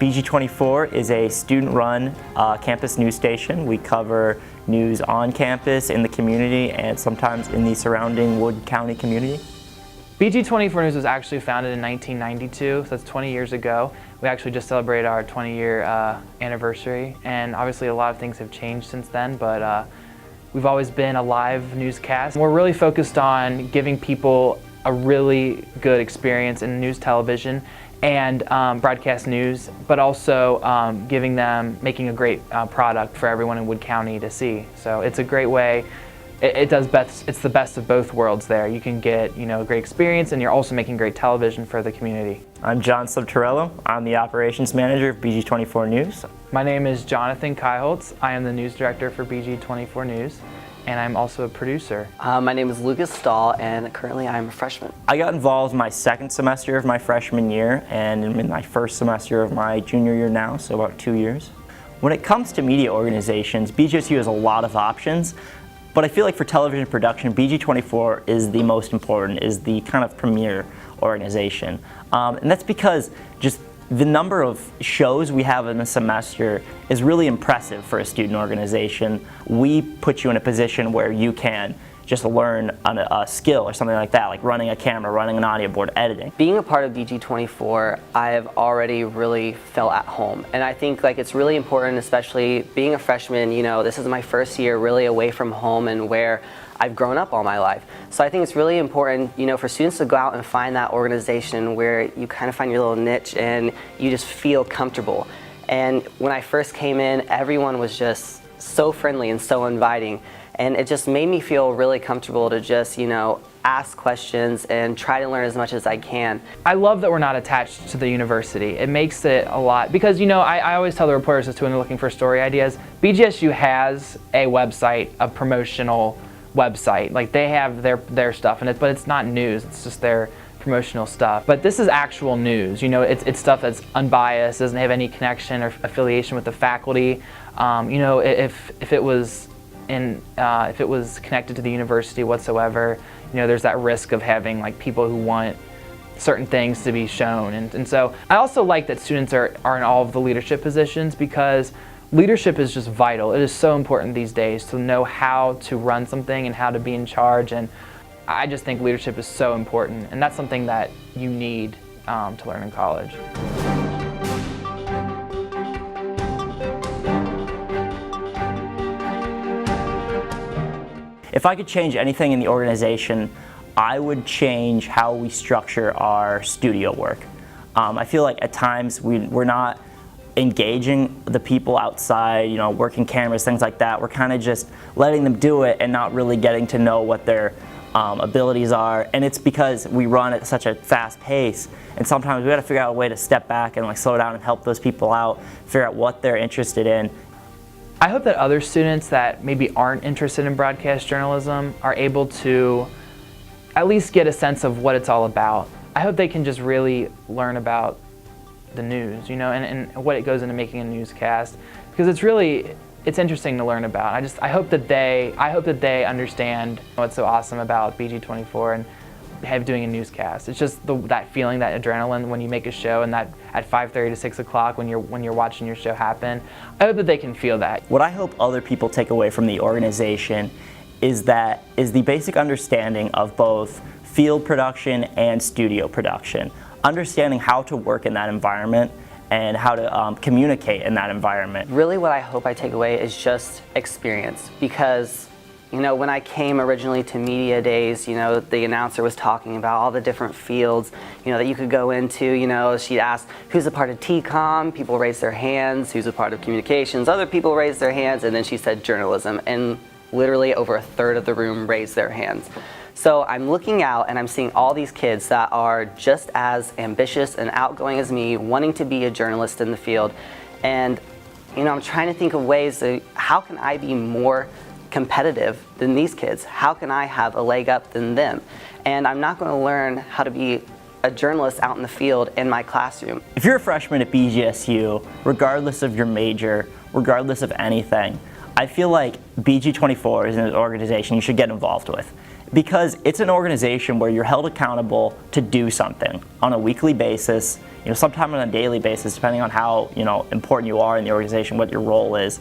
BG24 is a student-run campus news station. We cover news on campus, in the community, and sometimes in the surrounding Wood County community. BG24 News was actually founded in 1992, so that's 20 years ago. We actually just celebrated our 20-year anniversary, and obviously a lot of things have changed since then, but we've always been a live newscast. We're really focused on giving people a really good experience in news television and broadcast news, but also making a great product for everyone in Wood County to see. So it's a great way. It's the best of both worlds there. You can get a great experience, and you're also making great television for the community. I'm John Subtorello. I'm the operations manager of BG24 News. My name is Jonathan Kaiholtz. I am the news director for BG24 News, and I'm also a producer. My name is Lucas Stahl, and currently I'm a freshman. I got involved my second semester of my freshman year, and I'm in my first semester of my junior year now, so about 2 years. When it comes to media organizations, BGSU has a lot of options. But I feel like for television production, BG24 is the most important, is the kind of premier organization. And that's because just the number of shows we have in a semester is really impressive for a student organization. We put you in a position where you can just learn a skill or something like that, like running a camera, running an audio board, editing. Being a part of BG24, I have already really felt at home. And I think it's really important, especially being a freshman, this is my first year really away from home and where I've grown up all my life. So I think it's really important, for students to go out and find that organization where you kind of find your little niche and you just feel comfortable. And when I first came in, everyone was just so friendly and so inviting. And it just made me feel really comfortable to just, ask questions and try to learn as much as I can. I love that we're not attached to the university. It makes it a lot, because I always tell the reporters this too when they're looking for story ideas. BGSU has a website, a promotional website. Like they have their stuff in it, but it's not news, it's just their promotional stuff. But this is actual news, it's stuff that's unbiased, doesn't have any connection or affiliation with the faculty. If it was connected to the university whatsoever, there's that risk of having people who want certain things to be shown. And so I also like that students are in all of the leadership positions, because leadership is just vital. It is so important these days to know how to run something and how to be in charge. And I just think leadership is so important, and that's something that you need to learn in college. If I could change anything in the organization, I would change how we structure our studio work. I feel like at times we're not engaging the people outside, working cameras, things like that. We're kind of just letting them do it and not really getting to know what their abilities are. And it's because we run at such a fast pace, and sometimes we got to figure out a way to step back and slow down and help those people out, figure out what they're interested in. I hope that other students that maybe aren't interested in broadcast journalism are able to at least get a sense of what it's all about. I hope they can just really learn about the news, and what it goes into making a newscast, because it's interesting to learn about. I hope that they understand what's so awesome about BG24 and doing a newscast. It's just that feeling, that adrenaline when you make a show, and that at 5:30 to 6 o'clock when you're watching your show happen. I hope that they can feel that. What I hope other people take away from the organization is the basic understanding of both field production and studio production. Understanding how to work in that environment and how to communicate in that environment. Really what I hope I take away is just experience, because when I came originally to media days, the announcer was talking about all the different fields, that you could go into. She'd ask, who's a part of TCOM? People raised their hands. Who's a part of communications? Other people raised their hands. And then she said journalism. And literally over a third of the room raised their hands. So I'm looking out and I'm seeing all these kids that are just as ambitious and outgoing as me, wanting to be a journalist in the field. And, I'm trying to think of ways to, how can I be more competitive than these kids? How can I have a leg up than them? And I'm not going to learn how to be a journalist out in the field in my classroom. If you're a freshman at BGSU, regardless of your major, regardless of anything, I feel like BG24 is an organization you should get involved with, because it's an organization where you're held accountable to do something on a weekly basis, sometime on a daily basis, depending on how important you are in the organization, what your role is.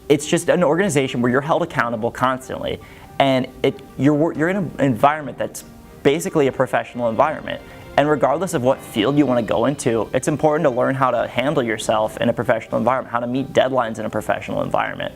It's just an organization where you're held accountable constantly, and you're in an environment that's basically a professional environment. And regardless of what field you want to go into, it's important to learn how to handle yourself in a professional environment, how to meet deadlines in a professional environment.